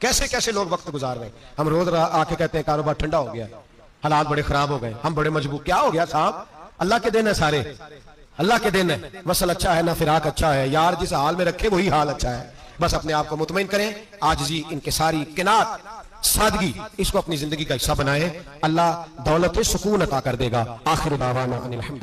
कैसे कैसे लोग वक्त गुजार रहे हैं। हम रोज आके कहते हैं कारोबार ठंडा हो गया, हालात बड़े खराब हो गए, हम बड़े मजबूर। क्या हो गया साहब? अल्लाह के दिन है सारे, अल्लाह के दिन है। मसल अच्छा है ना, फिराक अच्छा है, यार जिस हाल में रखे वही हाल अच्छा है। बस अपने आप को मुतमईन करें, आजिज़ी, इनकिसारी, किनात, सादगी, इसको अपनी जिंदगी का हिस्सा बनाएं। अल्लाह दौलत सुकून अता कर देगा। आखिर दावाना अनिल हम्द।